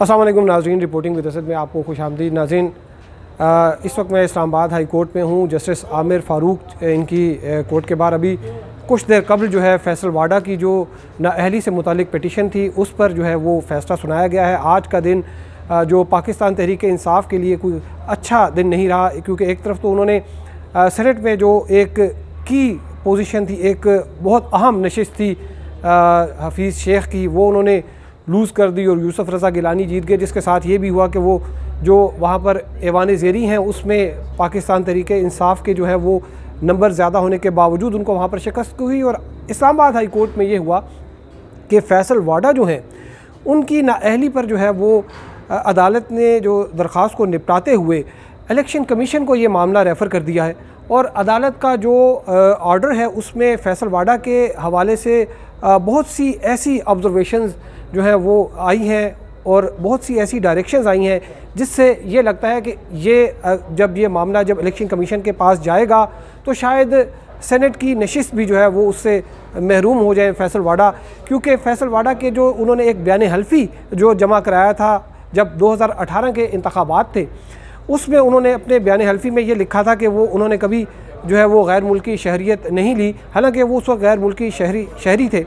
अस्सलाम वालेकुम नाज़रीन, रिपोर्टिंग विद असद में आपको खुशामदीद। नाज़रीन, इस वक्त मैं इस्लामाबाद हाई कोर्ट में हूँ। जस्टिस आमिर फ़ारूक इनकी कोर्ट के बाहर अभी कुछ देर कबल जो है फैसल वाडा की जो नाअहली से मुतालिक पिटीशन थी उस पर जो है वो फ़ैसला सुनाया गया है। आज का दिन जो पाकिस्तान तहरीक इंसाफ के लिए कोई अच्छा दिन नहीं रहा, क्योंकि एक तरफ तो उन्होंने सेनेट में जो एक की पोजीशन थी, एक बहुत अहम नशिस्त थी हफीज़ शेख की, वो उन्होंने लूज़ कर दी और यूसुफ रज़ा गिलानी जीत गए, जिसके साथ ये भी हुआ कि वो जो वहाँ पर ऐवान ज़ेरी हैं उसमें पाकिस्तान तहरीक इंसाफ के जो है वो नंबर ज़्यादा होने के बावजूद उनको वहाँ पर शिकस्त हुई। और इस्लामाबाद हाई कोर्ट में ये हुआ कि फैसल वाडा जो हैं उनकी नाअहली पर जो है वो अदालत ने जो दरख्वास्त को निपटाते हुए इलेक्शन कमीशन को ये मामला रेफ़र कर दिया है। और अदालत का जो ऑर्डर है उसमें फैसल वाडा के हवाले से बहुत सी ऐसी ऑब्जर्वेशंस जो है वो आई हैं और बहुत सी ऐसी डायरेक्शंस आई हैं जिससे ये लगता है कि ये जब ये मामला जब इलेक्शन कमीशन के पास जाएगा तो शायद सेनेट की नशिस्त भी जो है वो उससे महरूम हो जाए फैसल वाडा। क्योंकि फैसल वाडा के जो उन्होंने एक बयान हल्फी जो जमा कराया था जब 2018 के इंतखाबात थे, उसमें उन्होंने अपने बयान हल्फी में ये लिखा था कि वो उन्होंने कभी जो है वो गैर मुल्की शहरियत नहीं ली, हालांकि वो उस वक्त गैर मुल्की शहरी थे।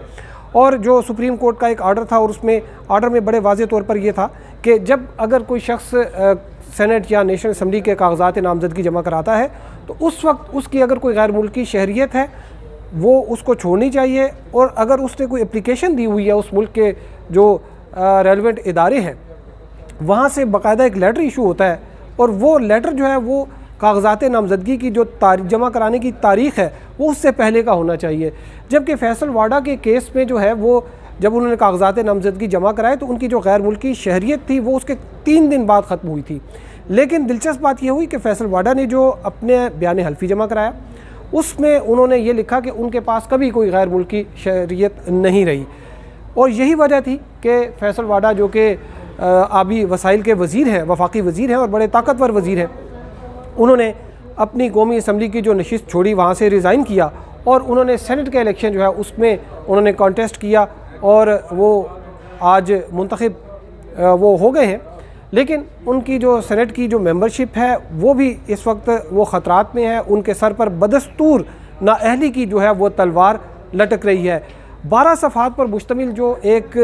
और जो सुप्रीम कोर्ट का एक आर्डर था और उसमें आर्डर में बड़े वाज़े तौर पर यह था कि जब अगर कोई शख्स सेनेट या नेशनल असम्बली के कागजात नामजदगी जमा कराता है तो उस वक्त उसकी अगर कोई गैर मुल्की शहरियत है वो उसको छोड़नी चाहिए, और अगर उसने कोई एप्लीकेशन दी हुई है उस मुल्क के जो रेलिवेंट इदारे हैं वहाँ से बाकायदा एक लेटर इशू होता है और वो लेटर जो है वो कागजात नामजदगी की जो जमा कराने की तारीख़ है वो उससे पहले का होना चाहिए। जबकि फैसल वाडा के केस में जो है वो जब उन्होंने कागजात नामजदगी जमा कराए तो उनकी जो गैर मुल्की शहरियत थी वो उसके 3 दिन बाद ख़त्म हुई थी। लेकिन दिलचस्प बात यह हुई कि फैसल वाडा ने जो अपने बयान हल्फी जमा कराया उसमें उन्होंने ये लिखा कि उनके पास कभी कोई गैर मुल्की शहरियत नहीं रही। और यही वजह थी कि फैसल वाडा जो कि आबी वसाइल के वज़ीर हैं, वफाकी वज़ीर हैं और बड़े ताकतवर वज़ीर हैं, उन्होंने अपनी कौमी असम्बली की जो नशिस्त छोड़ी वहाँ से रिज़ाइन किया और उन्होंने सेनेट के इलेक्शन जो है उसमें उन्होंने कॉन्टेस्ट किया और वो आज मुंतखब वो हो गए हैं। लेकिन उनकी जो सेनेट की जो मेंबरशिप है वो भी इस वक्त वो ख़तरात में है। उनके सर पर बदस्तूर नाअहली की जो है वो तलवार लटक रही है। 12 सफ़हात पर मुश्तमिल जो एक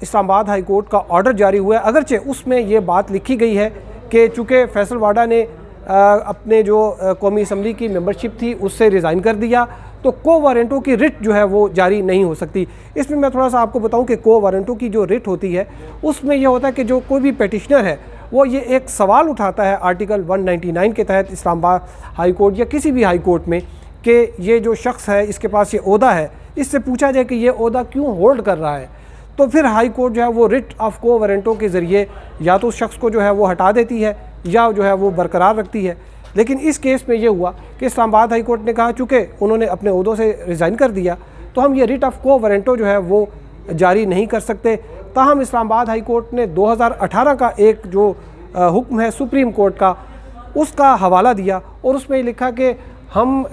इस्लामाबाद हाई कोर्ट का ऑर्डर जारी हुआ है, अगरचे उसमें ये बात लिखी गई है कि चूँकि फैसल वाडा ने अपने जो कौमी असम्बली की मेंबरशिप थी उससे रिज़ाइन कर दिया तो को वारंटों की रिट जो है वो जारी नहीं हो सकती। इसमें मैं थोड़ा सा आपको बताऊं कि को वारंटों की जो रिट होती है उसमें यह होता है कि जो कोई भी पेटिशनर है वो ये एक सवाल उठाता है आर्टिकल 199 के तहत इस्लामाबाद हाई कोर्ट या किसी भी हाई कोर्ट में कि ये जो शख्स है इसके पास ये ओहदा है, इससे पूछा जाए कि ये ओहदा क्यों होल्ड कर रहा है, तो फिर हाई कोर्ट जो है वो रिट ऑफ को वारंटों के ज़रिए या तो उस शख्स को जो है वो हटा देती है या जो है वो बरकरार रखती है। लेकिन इस केस में ये हुआ कि इस्लामाबाद हाई कोर्ट ने कहा चूँकि उन्होंने अपने ओहदों से रिज़ाइन कर दिया तो हम ये रिट ऑफ को वारंटो जो है वो जारी नहीं कर सकते। ताहम इस्लामाबाद हाई कोर्ट ने 2018 का एक जो हुक्म है सुप्रीम कोर्ट का उसका हवाला दिया और उसमें लिखा कि हम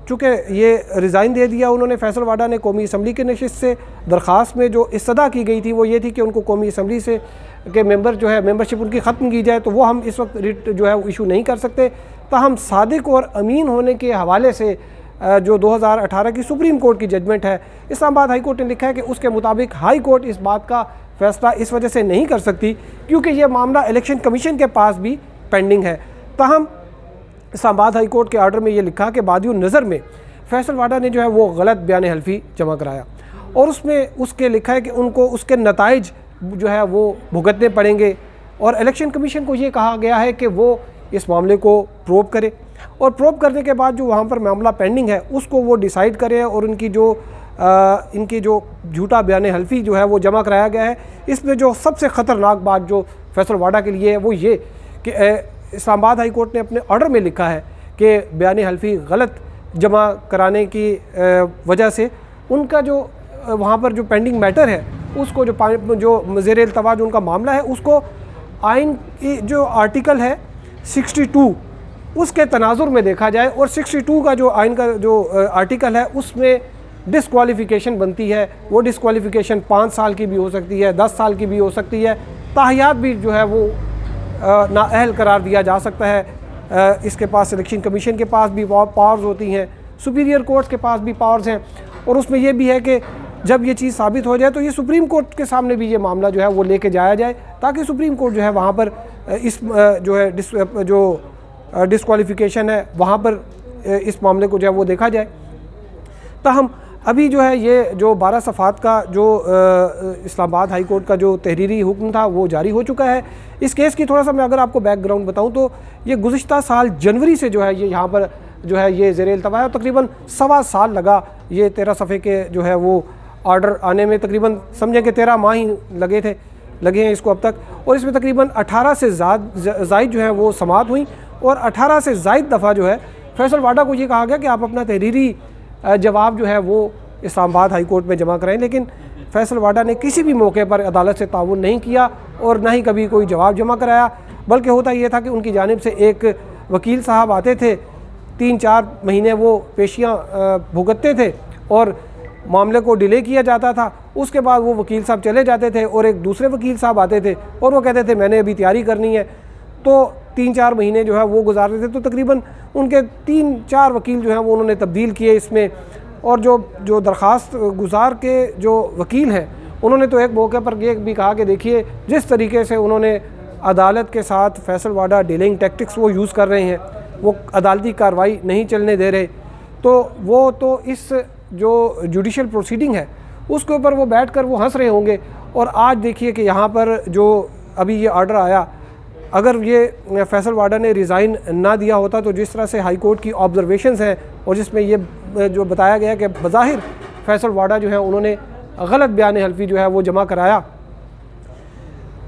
चूँकि ये रिज़ाइन दे दिया उन्होंने, फैसल वाडा ने कौमी असम्बली के नशिस्त से दरख्वास्त में जो इस्तदा की गई थी वो ये थी कि उनको कौमी असम्बली से के मेंबर जो है मेंबरशिप उनकी ख़त्म की जाए, तो वो हम इस वक्त रिट जो है वो इशू नहीं कर सकते। ताहम सादिक और अमीन होने के हवाले से जो 2018 की सुप्रीम कोर्ट की जजमेंट है इस्लामाबाद हाई कोर्ट ने लिखा है कि उसके मुताबिक हाई कोर्ट इस बात का फ़ैसला इस वजह से नहीं कर सकती क्योंकि ये मामला इलेक्शन कमीशन के पास भी पेंडिंग है। ताहम इस्लामाबाद हाई कोर्ट के आर्डर में ये लिखा कि बादियों नज़र में फैसल वाडा ने जो है वो गलत बयान हल्फी जमा कराया और उसमें उसके लिखा है कि उनको उसके नताइज जो है वो भुगतने पड़ेंगे और इलेक्शन कमीशन को ये कहा गया है कि वो इस मामले को प्रोब करे और प्रोब करने के बाद जो वहाँ पर मामला पेंडिंग है उसको वो डिसाइड करे और इनकी जो झूठा बयान हल्फी जो है वो जमा कराया गया है। इसमें जो सबसे ख़तरनाक बात जो फैसल वाडा के लिए है वो ये कि इस्लामाबाद हाई कोर्ट ने अपने ऑर्डर में लिखा है कि बयान हल्फी गलत जमा कराने की वजह से उनका जो वहाँ पर जो पेंडिंग मैटर है उसको जो ज़ेर इल्तवा जो उनका मामला है उसको आइन की जो आर्टिकल है 62 उसके तनाजुर में देखा जाए और 62 का जो आइन का जो आर्टिकल है उसमें डिस्क्वालिफ़िकेशन बनती है, वो डिस्क्वालिफ़िकेशन 5 साल की भी हो सकती है, 10 साल की भी हो सकती है, ताहयात भी जो है वो नाअहल करार दिया जा सकता है। इसके पास इलेक्शन कमीशन के पास भी पावर्स होती हैं, सुपीरियर कोर्ट्स के पास भी पावर्स हैं, और उसमें यह भी है कि जब ये चीज़ साबित हो जाए तो ये सुप्रीम कोर्ट के सामने भी ये मामला जो है वो लेके जाया जाए, ताकि सुप्रीम कोर्ट जो है वहाँ पर इस जो है डिस्क्वालिफ़िकेशन है वहाँ पर इस मामले को जो है वो देखा जाए। ताहम अभी जो है ये जो 12 सफ़ात का जो इस्लामाबाद हाई कोर्ट का जो तहरीरी हुक्म था वो जारी हो चुका है। इस केस की थोड़ा सा मैं अगर आपको बैकग्राउंड बताऊं तो ये गुज़िश्ता साल जनवरी से जो है ये यहाँ पर जो है ये ज़ेर इल्तवा है, तकरीबन 1.25 साल लगा ये 13 सफ़े के जो है वो आर्डर आने में, तकरीबन समझें कि 13 माह ही लगे हैं इसको अब तक, और इसमें तकरीबन 18 से ज़ायद जो है वो समाअत हुई, और 18 से ज़ायद दफ़ा जो है फैसल वाडा को ये कहा गया कि आप अपना तहरीरी जवाब जो है वो इस्लामाबाद हाई कोर्ट में जमा कराएं, लेकिन फैसल वाडा ने किसी भी मौके पर अदालत से ताउन नहीं किया और ना ही कभी कोई जवाब जमा कराया। बल्कि होता ये था कि उनकी जानिब से एक वकील साहब आते थे, 3-4 महीने वो पेशियाँ भुगतते थे और मामले को डिले किया जाता था। उसके बाद वो वकील साहब चले जाते थे और एक दूसरे वकील साहब आते थे और वो कहते थे मैंने अभी तैयारी करनी है, तो 3-4 महीने जो है वो गुजारते थे। तो तकरीबन उनके 3-4 वकील जो हैं वो उन्होंने तब्दील किए इसमें, और जो दरख्वास्त गुजार के जो वकील हैं उन्होंने तो एक मौके पर ये भी कहा कि देखिए जिस तरीके से उन्होंने अदालत के साथ फैसल वाडा डीलिंग टैक्टिक्स वो यूज़ कर रहे हैं, वो अदालती कार्रवाई नहीं चलने दे रहे, तो वो तो इस जो जुडिशल प्रोसीडिंग है उसके ऊपर वो बैठकर वो हंस रहे होंगे। और आज देखिए कि यहाँ पर जो अभी ये आर्डर आया, अगर ये फैसल वाडा ने रिज़ाइन ना दिया होता तो जिस तरह से हाई कोर्ट की ऑब्जर्वेशंस हैं और जिसमें ये जो बताया गया कि बज़ाहिर फैसल वाडा जो है उन्होंने गलत बयान हल्फी जो है वो जमा कराया,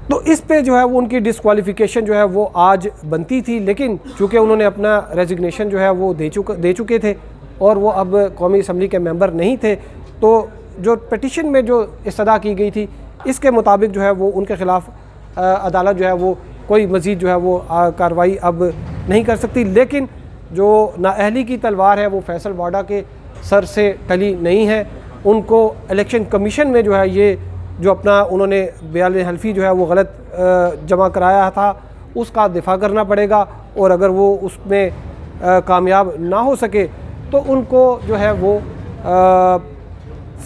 तो इस पे जो है वो उनकी डिस्क्वालिफ़िकेशन जो है वो आज बनती थी। लेकिन चूँकि उन्होंने अपना रेजिग्नेशन जो है वो दे चुके थे और वो अब कौमी असम्बली के मेंबर नहीं थे, तो जो पिटिशन में जो इस्तदा की गई थी इसके मुताबिक जो है वो उनके ख़िलाफ़ अदालत जो है वो कोई मज़ीद जो है वो कार्रवाई अब नहीं कर सकती। लेकिन जो नाअहली की तलवार है वो फैसल वाडा के सर से टली नहीं है। उनको इलेक्शन कमीशन में जो है ये जो अपना उन्होंने बयान हल्फी जो है वो गलत जमा कराया था उसका दिफा करना पड़ेगा, और अगर वो उसमें कामयाब ना हो सके तो उनको जो है वो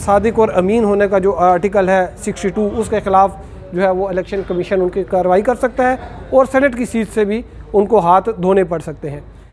सादिक और अमीन होने का जो आर्टिकल है 62 उसके ख़िलाफ़ जो है वो इलेक्शन कमीशन उनकी कार्रवाई कर सकता है और सेनेट की सीट से भी उनको हाथ धोने पड़ सकते हैं।